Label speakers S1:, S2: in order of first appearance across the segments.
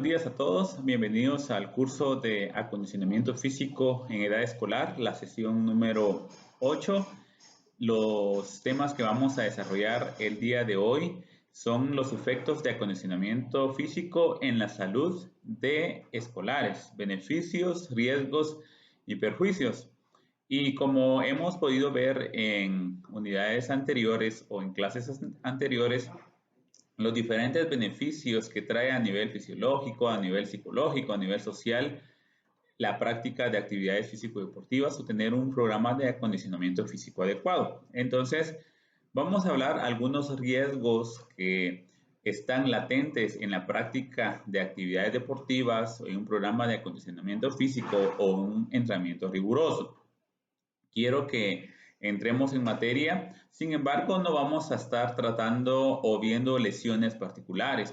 S1: días a todos, bienvenidos al curso de acondicionamiento físico en edad escolar, la sesión número 8. Los temas que vamos a desarrollar el día de hoy son los efectos de acondicionamiento físico en la salud de escolares, beneficios, riesgos y perjuicios. Y como hemos podido ver en unidades anteriores o en clases anteriores, los diferentes beneficios que trae a nivel fisiológico, a nivel psicológico, a nivel social, la práctica de actividades físico-deportivas o tener un programa de acondicionamiento físico adecuado. Entonces, vamos a hablar algunos riesgos que están latentes en la práctica de actividades deportivas, en un programa de acondicionamiento físico o un entrenamiento riguroso. Quiero que entremos en materia. Sin embargo, no vamos a estar tratando o viendo lesiones particulares,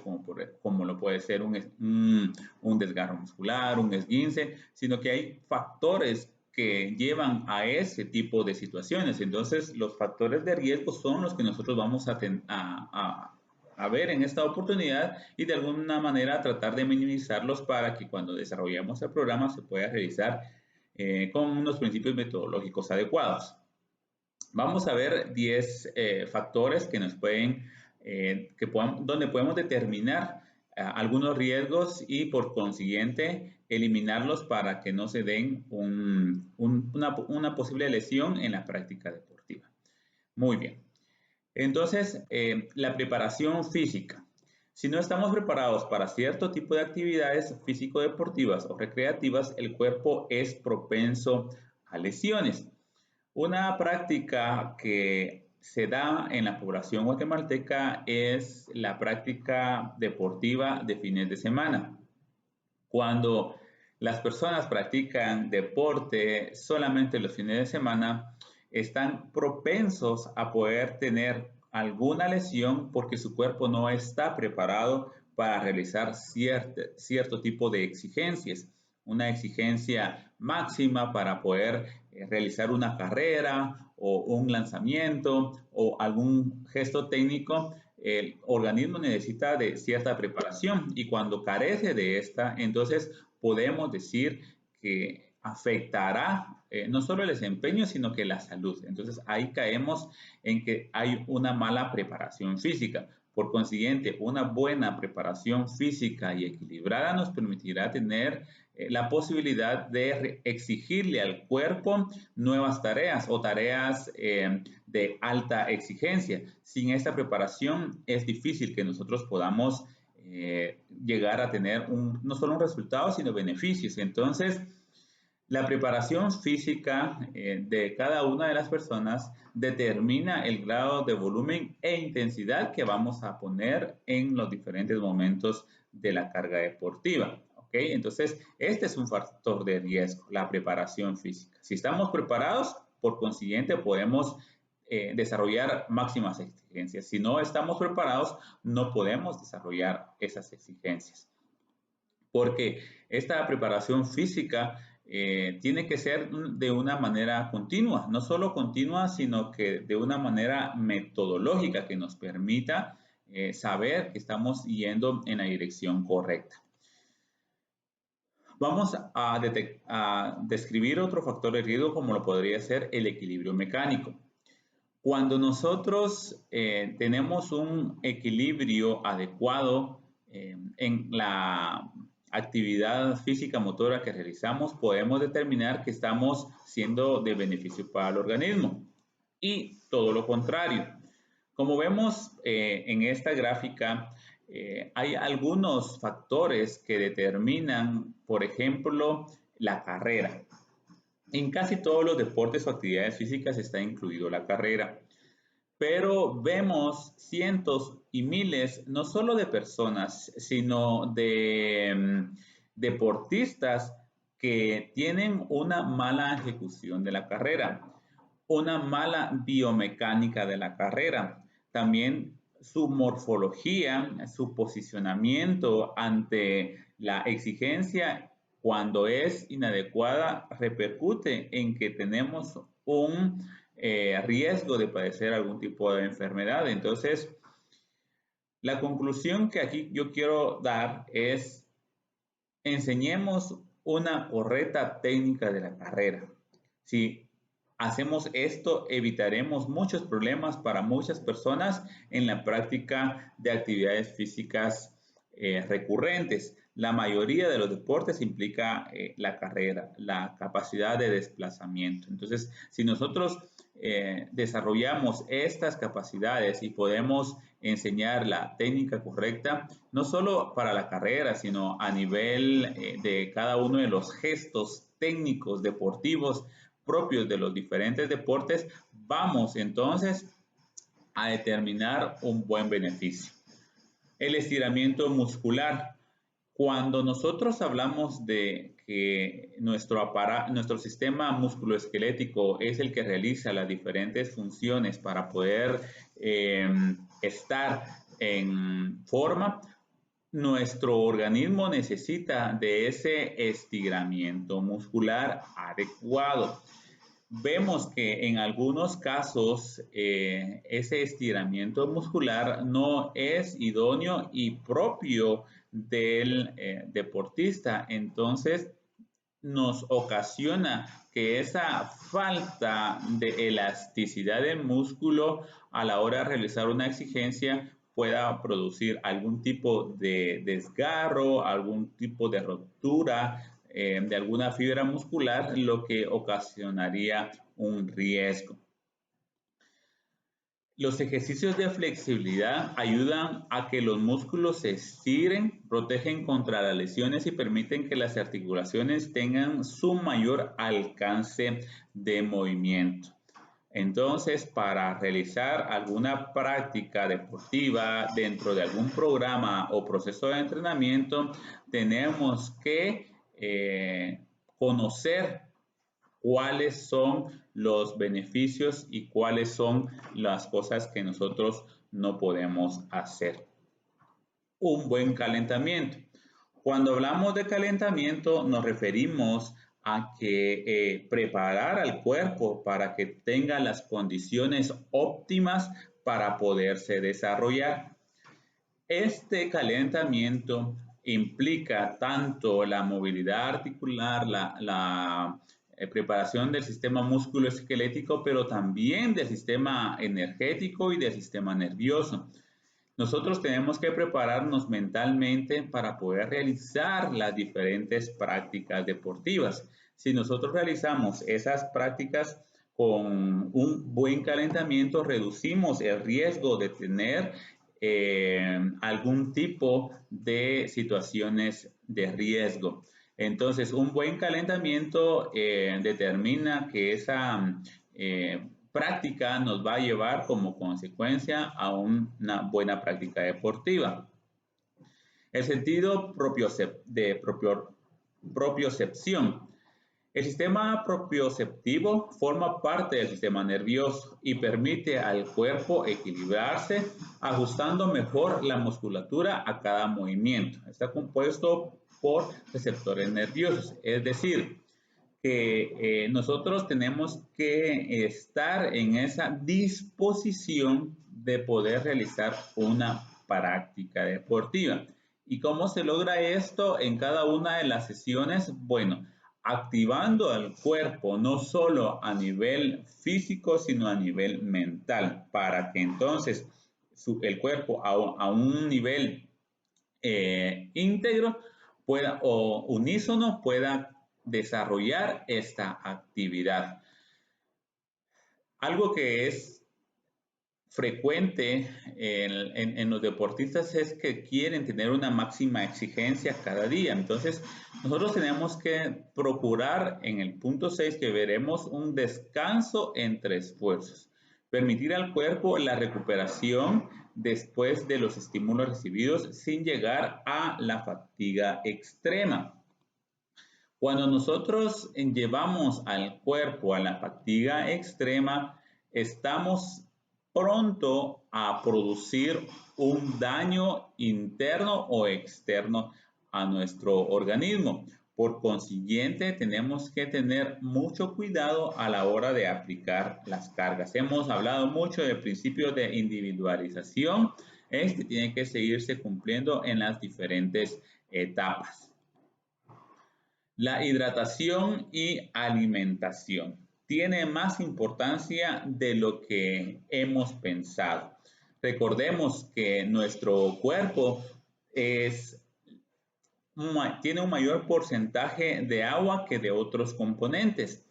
S1: como lo puede ser un desgarro muscular, un esguince, sino que hay factores que llevan a ese tipo de situaciones. Entonces, los factores de riesgo son los que nosotros vamos a ver en esta oportunidad y de alguna manera tratar de minimizarlos para que cuando desarrollemos el programa se pueda realizar con unos principios metodológicos adecuados. Vamos a ver 10 factores que nos pueden, donde podemos determinar algunos riesgos y por consiguiente eliminarlos para que no se den una posible lesión en la práctica deportiva. Muy bien. Entonces, la preparación física. Si no estamos preparados para cierto tipo de actividades físico-deportivas o recreativas, el cuerpo es propenso a lesiones. Una práctica que se da en la población guatemalteca es la práctica deportiva de fines de semana. Cuando las personas practican deporte solamente los fines de semana, están propensos a poder tener alguna lesión porque su cuerpo no está preparado para realizar cierto tipo de exigencias. Una exigencia máxima para poder realizar una carrera o un lanzamiento o algún gesto técnico. El organismo necesita de cierta preparación y cuando carece de esta, entonces podemos decir que afectará no solo el desempeño, sino que la salud. Entonces ahí caemos en que hay una mala preparación física. Por consiguiente, una buena preparación física y equilibrada nos permitirá tener la posibilidad de exigirle al cuerpo nuevas tareas o tareas de alta exigencia. Sin esta preparación es difícil que nosotros podamos llegar a tener no solo un resultado, sino beneficios. Entonces, la preparación física de cada una de las personas determina el grado de volumen e intensidad que vamos a poner en los diferentes momentos de la carga deportiva. ¿Okay? Entonces, este es un factor de riesgo, la preparación física. Si estamos preparados, por consiguiente, podemos desarrollar máximas exigencias. Si no estamos preparados, no podemos desarrollar esas exigencias. Porque esta preparación física tiene que ser de una manera continua, no solo continua, sino que de una manera metodológica que nos permita saber que estamos yendo en la dirección correcta. Vamos a describir otro factor de riesgo como lo podría ser el equilibrio mecánico. Cuando nosotros tenemos un equilibrio adecuado en la actividad física motora que realizamos, podemos determinar que estamos siendo de beneficio para el organismo. Y todo lo contrario. Como vemos en esta gráfica, hay algunos factores que determinan, por ejemplo, la carrera. En casi todos los deportes o actividades físicas está incluido la carrera. Pero vemos cientos y miles, no solo de personas, sino de deportistas que tienen una mala ejecución de la carrera, una mala biomecánica de la carrera, también su morfología, su posicionamiento ante la exigencia cuando es inadecuada repercute en que tenemos un riesgo de padecer algún tipo de enfermedad. Entonces, la conclusión que aquí yo quiero dar es enseñemos una correcta técnica de la carrera. Si hacemos esto, evitaremos muchos problemas para muchas personas en la práctica de actividades físicas recurrentes. La mayoría de los deportes implica la carrera, la capacidad de desplazamiento. Entonces, si nosotros desarrollamos estas capacidades y podemos enseñar la técnica correcta, no solo para la carrera, sino a nivel de cada uno de los gestos técnicos deportivos propios de los diferentes deportes, vamos entonces a determinar un buen beneficio. El estiramiento muscular. Cuando nosotros hablamos de que nuestro sistema musculoesquelético es el que realiza las diferentes funciones para poder estar en forma, nuestro organismo necesita de ese estiramiento muscular adecuado. Vemos que en algunos casos ese estiramiento muscular no es idóneo y propio del deportista. Entonces nos ocasiona que esa falta de elasticidad del músculo a la hora de realizar una exigencia pueda producir algún tipo de desgarro, algún tipo de ruptura de alguna fibra muscular, lo que ocasionaría un riesgo. Los ejercicios de flexibilidad ayudan a que los músculos se estiren, protegen contra las lesiones y permiten que las articulaciones tengan su mayor alcance de movimiento. Entonces, para realizar alguna práctica deportiva dentro de algún programa o proceso de entrenamiento, tenemos que conocer cuáles son los beneficios y cuáles son las cosas que nosotros no podemos hacer. Un buen calentamiento. Cuando hablamos de calentamiento nos referimos a que preparar al cuerpo para que tenga las condiciones óptimas para poderse desarrollar. Este calentamiento implica tanto la movilidad articular, la preparación del sistema musculoesquelético, pero también del sistema energético y del sistema nervioso. Nosotros tenemos que prepararnos mentalmente para poder realizar las diferentes prácticas deportivas. Si nosotros realizamos esas prácticas con un buen calentamiento, reducimos el riesgo de tener algún tipo de situaciones de riesgo. Entonces, un buen calentamiento determina que esa práctica nos va a llevar como consecuencia a una buena práctica deportiva. El sentido de propiocepción. El sistema propioceptivo forma parte del sistema nervioso y permite al cuerpo equilibrarse, ajustando mejor la musculatura a cada movimiento. Está compuesto por receptores nerviosos, es decir, que nosotros tenemos que estar en esa disposición de poder realizar una práctica deportiva. ¿Y cómo se logra esto en cada una de las sesiones? Bueno, activando al cuerpo no solo a nivel físico, sino a nivel mental, para que entonces el cuerpo a un nivel íntegro pueda, o unísono pueda desarrollar esta actividad. Algo que es frecuente en los deportistas es que quieren tener una máxima exigencia cada día. Entonces, nosotros tenemos que procurar en el punto 6 que veremos un descanso entre esfuerzos. Permitir al cuerpo la recuperación después de los estímulos recibidos sin llegar a la fatiga extrema. Cuando nosotros llevamos al cuerpo a la fatiga extrema, estamos pronto a producir un daño interno o externo a nuestro organismo. Por consiguiente, tenemos que tener mucho cuidado a la hora de aplicar las cargas. Hemos hablado mucho del principio de individualización. Este tiene que seguirse cumpliendo en las diferentes etapas. La hidratación y alimentación tiene más importancia de lo que hemos pensado. Recordemos que nuestro cuerpo tiene un mayor porcentaje de agua que de otros componentes.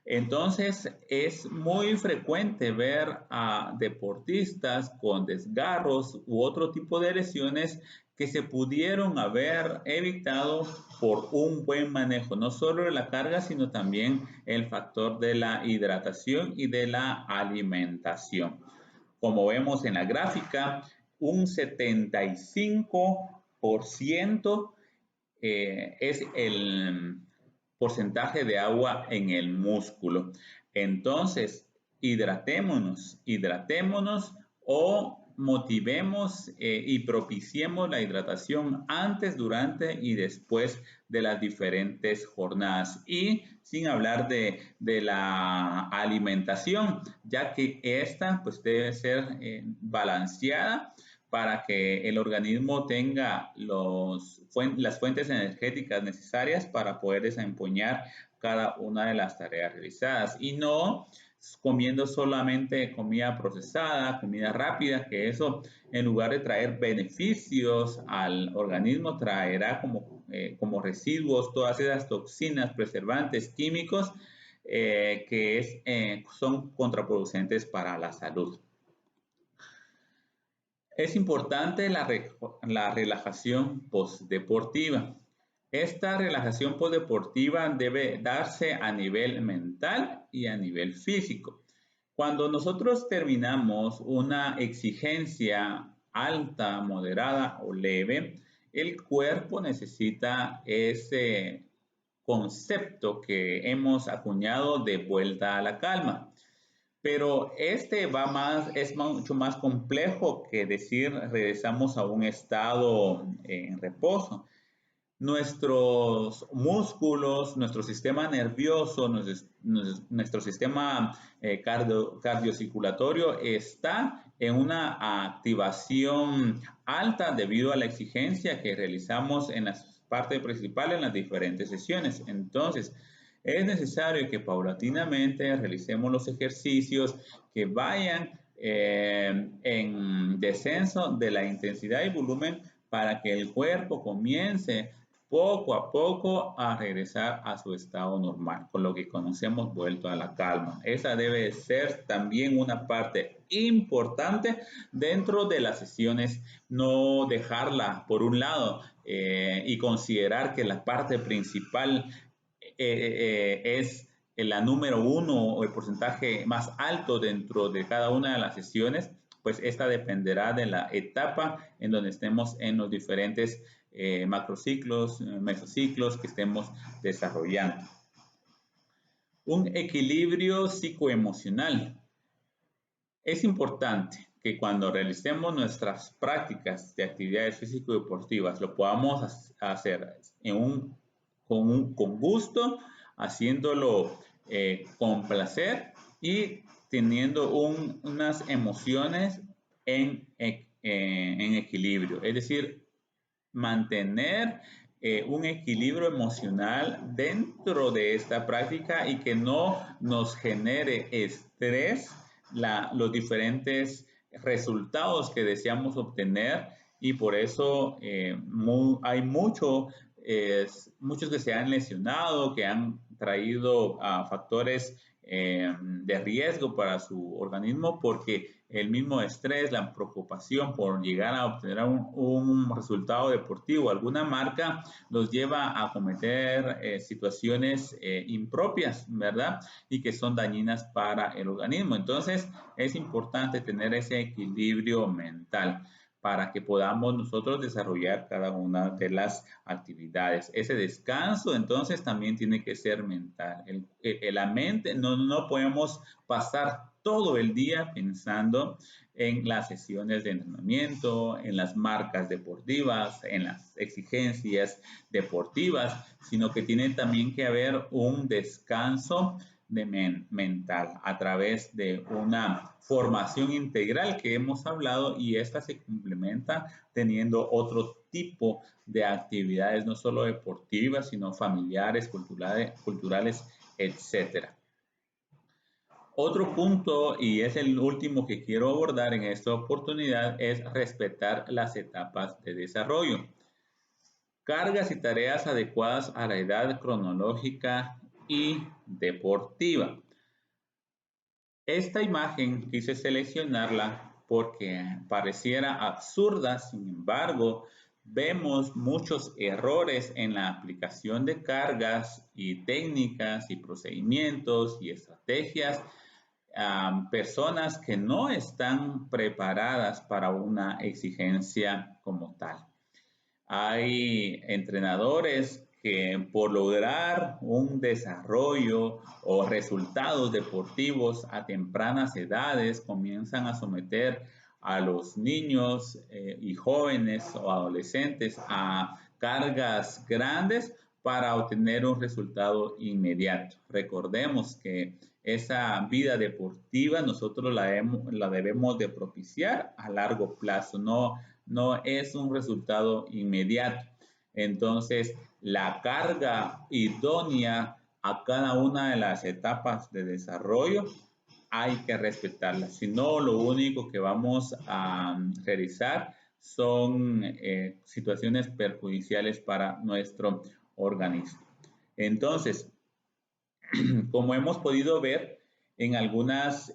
S1: Entonces, es muy frecuente ver a deportistas con desgarros u otro tipo de lesiones que se pudieron haber evitado por un buen manejo, no solo de la carga, sino también el factor de la hidratación y de la alimentación. Como vemos en la gráfica, un 75% es el porcentaje de agua en el músculo. Entonces, hidratémonos o motivemos y propiciemos la hidratación antes, durante y después de las diferentes jornadas. Y sin hablar de la alimentación, ya que esta pues debe ser balanceada para que el organismo tenga las fuentes energéticas necesarias para poder desempeñar cada una de las tareas realizadas y no comiendo solamente comida procesada, comida rápida, que eso en lugar de traer beneficios al organismo traerá como residuos todas esas toxinas, preservantes, químicos son contraproducentes para la salud. Es importante la relajación postdeportiva. Esta relajación postdeportiva debe darse a nivel mental y a nivel físico. Cuando nosotros terminamos una exigencia alta, moderada o leve, el cuerpo necesita ese concepto que hemos acuñado de vuelta a la calma. Pero es mucho más complejo que decir regresamos a un estado en reposo. Nuestros músculos, nuestro sistema nervioso, nuestro sistema cardiocirculatorio está en una activación alta debido a la exigencia que realizamos en las partes principales en las diferentes sesiones. Entonces, es necesario que paulatinamente realicemos los ejercicios que vayan en descenso de la intensidad y volumen para que el cuerpo comience poco a poco a regresar a su estado normal, con lo que conocemos vuelto a la calma. Esa debe ser también una parte importante dentro de las sesiones, no dejarla por un lado y considerar que la parte principal es la número uno o el porcentaje más alto dentro de cada una de las sesiones, pues esta dependerá de la etapa en donde estemos en los diferentes macrociclos, mesociclos que estemos desarrollando. Un equilibrio psicoemocional. Es importante que cuando realicemos nuestras prácticas de actividades físico-deportivas lo podamos hacer con gusto, haciéndolo con placer y teniendo unas emociones en equilibrio. Es decir, mantener un equilibrio emocional dentro de esta práctica y que no nos genere estrés los diferentes resultados que deseamos obtener y por eso hay muchos que se han lesionado, que han traído factores de riesgo para su organismo porque el mismo estrés, la preocupación por llegar a obtener un resultado deportivo, alguna marca, los lleva a cometer situaciones impropias, ¿verdad? Y que son dañinas para el organismo. Entonces, es importante tener ese equilibrio mental para que podamos nosotros desarrollar cada una de las actividades. Ese descanso entonces también tiene que ser mental. La mente, no podemos pasar todo el día pensando en las sesiones de entrenamiento, en las marcas deportivas, en las exigencias deportivas, sino que tiene también que haber un descanso mental a través de una formación integral que hemos hablado, y esta se complementa teniendo otro tipo de actividades, no solo deportivas, sino familiares, culturales, etcétera. Otro punto, y es el último que quiero abordar en esta oportunidad, es respetar las etapas de desarrollo. Cargas y tareas adecuadas a la edad cronológica y deportiva. Esta imagen quise seleccionarla porque pareciera absurda, sin embargo, vemos muchos errores en la aplicación de cargas y técnicas y procedimientos y estrategias a personas que no están preparadas para una exigencia como tal. Hay entrenadores que por lograr un desarrollo o resultados deportivos a tempranas edades comienzan a someter a los niños y jóvenes o adolescentes a cargas grandes para obtener un resultado inmediato. Recordemos que esa vida deportiva nosotros la debemos de propiciar a largo plazo, no es un resultado inmediato. Entonces, la carga idónea a cada una de las etapas de desarrollo hay que respetarla. Si no, lo único que vamos a realizar son situaciones perjudiciales para nuestro organismo. Entonces, como hemos podido ver en algunas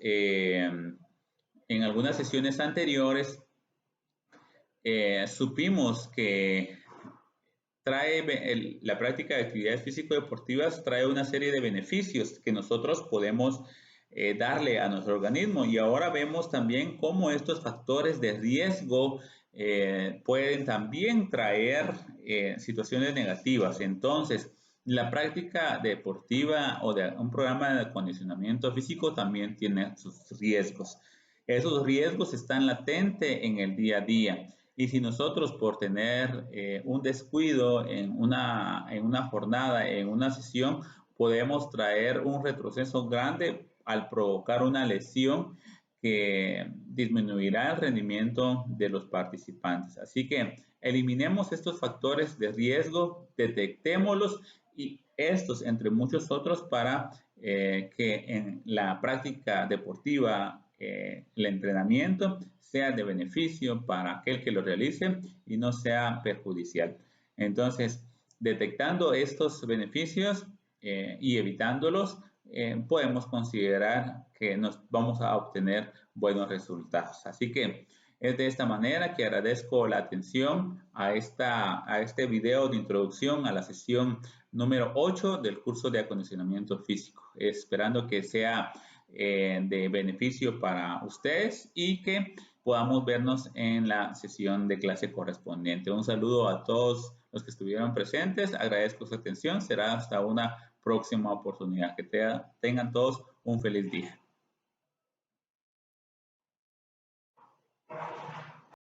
S1: sesiones anteriores, supimos que la práctica de actividades físico-deportivas trae una serie de beneficios que nosotros podemos darle a nuestro organismo, y ahora vemos también cómo estos factores de riesgo pueden también traer situaciones negativas. Entonces, la práctica deportiva o de un programa de acondicionamiento físico también tiene sus riesgos. Esos riesgos están latentes en el día a día. Y si nosotros por tener un descuido en una jornada, en una sesión, podemos traer un retroceso grande al provocar una lesión que disminuirá el rendimiento de los participantes. Así que eliminemos estos factores de riesgo, detectémoslos, y estos, entre muchos otros, para que en la práctica deportiva el entrenamiento sea de beneficio para aquel que lo realice y no sea perjudicial. Entonces, detectando estos beneficios y evitándolos, podemos considerar que nos vamos a obtener buenos resultados. Así que es de esta manera que agradezco la atención a este video de introducción a la sesión número 8 del curso de acondicionamiento físico, esperando que sea de beneficio para ustedes y que podamos vernos en la sesión de clase correspondiente. Un saludo a todos los que estuvieron presentes, agradezco su atención, será hasta una próxima oportunidad. Que tengan todos un feliz día.